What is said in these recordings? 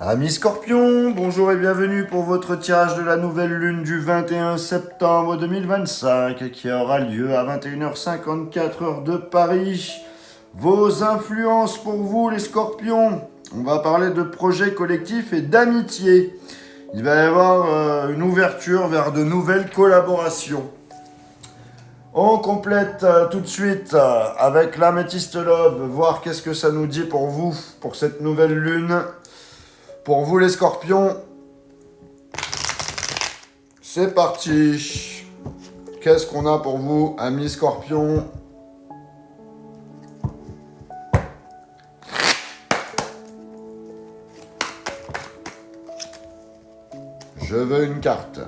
Amis Scorpions, bonjour et bienvenue pour votre tirage de la nouvelle lune du 21 septembre 2025 qui aura lieu à 21h54 heure de Paris. Vos influences pour vous les Scorpions, on va parler de projets collectifs et d'amitié. Il va y avoir une ouverture vers de nouvelles collaborations. On complète tout de suite avec l'améthyste love, voir qu'est-ce que ça nous dit pour vous, pour cette nouvelle lune. Pour vous les Scorpions, c'est parti. Qu'est-ce qu'on a pour vous, amis Scorpions? Je veux une carte.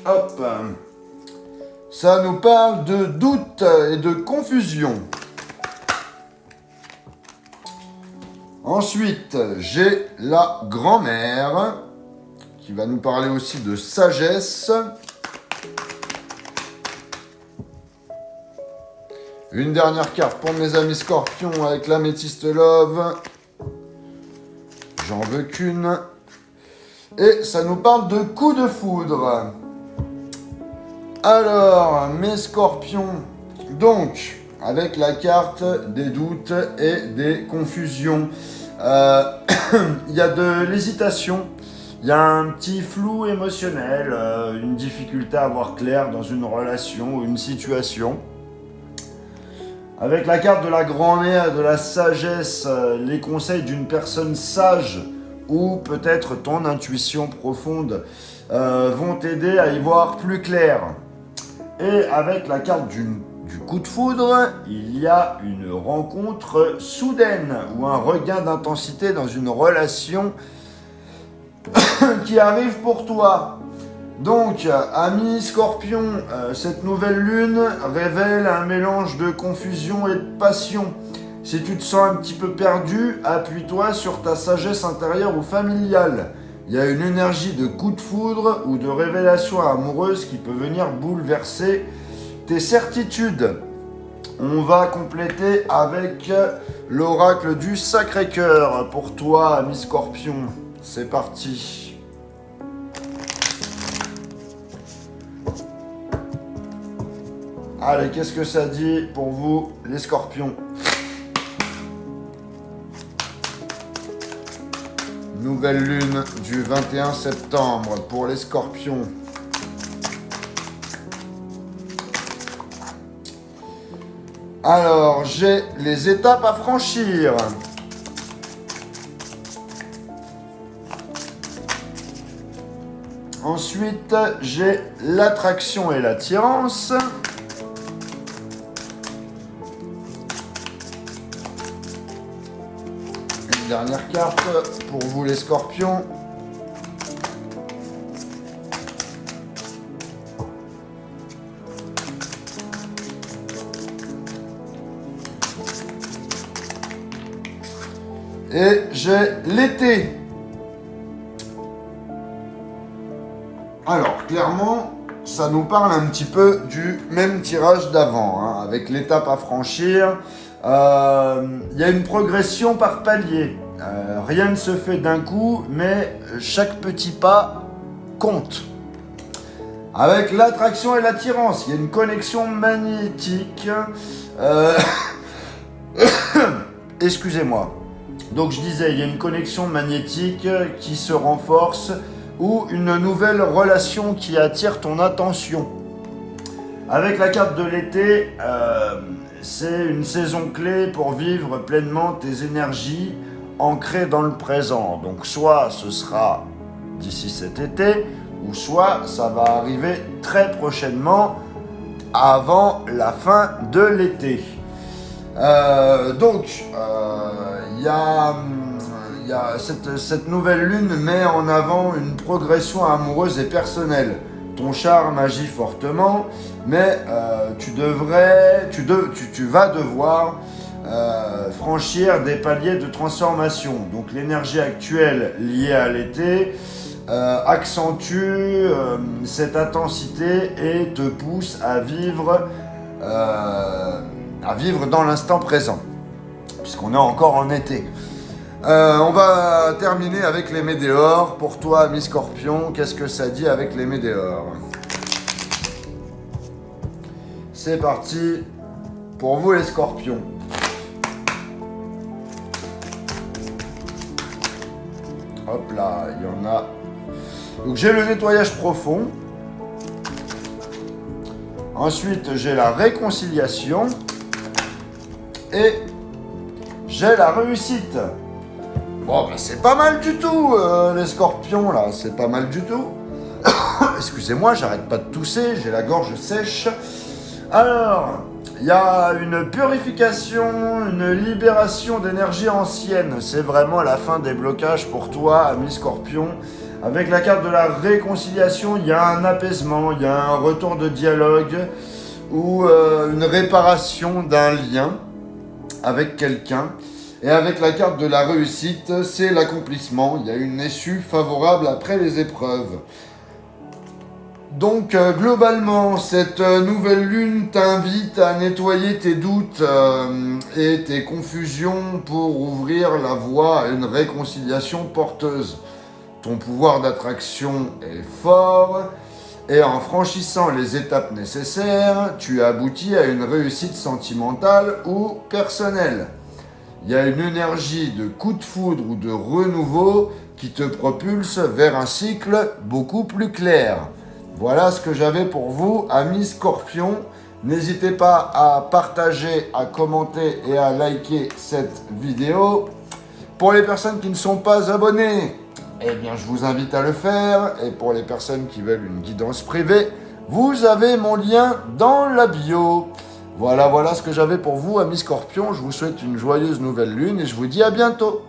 Hop. Ça nous parle de doute et de confusion. Ensuite, j'ai la grand-mère qui va nous parler aussi de sagesse. Une dernière carte pour mes amis Scorpions avec l'améthyste love. J'en veux qu'une. Et ça nous parle de coup de foudre. Alors, mes Scorpions, donc, avec la carte des doutes et des confusions. Il y a de l'hésitation, il y a un petit flou émotionnel, une difficulté à voir clair dans une relation ou une situation. Avec la carte de la grand-mère, de la sagesse, les conseils d'une personne sage ou peut-être ton intuition profonde vont t'aider à y voir plus clair. Et avec la carte du coup de foudre, il y a une rencontre soudaine ou un regain d'intensité dans une relation qui arrive pour toi. Donc, amis Scorpion, cette nouvelle lune révèle un mélange de confusion et de passion. Si tu te sens un petit peu perdu, appuie-toi sur ta sagesse intérieure ou familiale. Il y a une énergie de coup de foudre ou de révélation amoureuse qui peut venir bouleverser tes certitudes. On va compléter avec l'oracle du Sacré-Cœur pour toi, ami Scorpion. C'est parti. Allez, qu'est-ce que ça dit pour vous, les Scorpions? Nouvelle lune du 21 septembre pour les Scorpions. Alors, j'ai les étapes à franchir. Ensuite, j'ai l'attraction et l'attirance. Une dernière carte pour vous les Scorpions. Et j'ai l'été. Alors, clairement, ça nous parle un petit peu du même tirage d'avant, hein, avec l'étape à franchir. Il y a une progression par palier. Rien ne se fait d'un coup, mais chaque petit pas compte. Avec l'attraction et l'attirance, il y a une connexion magnétique. Excusez-moi. Donc je disais, il y a une connexion magnétique qui se renforce ou une nouvelle relation qui attire ton attention. Avec la carte de l'été, c'est une saison clé pour vivre pleinement tes énergies ancrées dans le présent. Donc soit ce sera d'ici cet été, ou soit ça va arriver très prochainement avant la fin de l'été. Cette nouvelle lune met en avant une progression amoureuse et personnelle. Ton charme agit fortement, mais tu vas devoir franchir des paliers de transformation. Donc l'énergie actuelle liée à l'été accentue cette intensité et te pousse à vivre dans l'instant présent, puisqu'on est encore en été. On va terminer avec les météores. Pour toi, ami Scorpion, qu'est-ce que ça dit avec les météores? C'est parti pour vous les Scorpions. Hop là, il y en a. Donc j'ai le nettoyage profond. Ensuite, j'ai la réconciliation. Et j'ai la réussite. Bon, ben c'est pas mal du tout, les Scorpions, là. C'est pas mal du tout. Excusez-moi, j'arrête pas de tousser, j'ai la gorge sèche. Alors, il y a une purification, une libération d'énergie ancienne. C'est vraiment la fin des blocages pour toi, ami Scorpion. Avec la carte de la réconciliation, il y a un apaisement, il y a un retour de dialogue ou une réparation d'un lien avec quelqu'un. Et avec la carte de la réussite, c'est l'accomplissement. Il y a une issue favorable après les épreuves. Donc globalement, cette nouvelle lune t'invite à nettoyer tes doutes et tes confusions pour ouvrir la voie à une réconciliation porteuse. Ton pouvoir d'attraction est fort et en franchissant les étapes nécessaires, tu aboutis à une réussite sentimentale ou personnelle. Il y a une énergie de coup de foudre ou de renouveau qui te propulse vers un cycle beaucoup plus clair. Voilà ce que j'avais pour vous, amis Scorpions. N'hésitez pas à partager, à commenter et à liker cette vidéo. Pour les personnes qui ne sont pas abonnées, eh bien je vous invite à le faire. Et pour les personnes qui veulent une guidance privée, vous avez mon lien dans la bio. Voilà ce que j'avais pour vous, amis Scorpions. Je vous souhaite une joyeuse nouvelle lune et je vous dis à bientôt.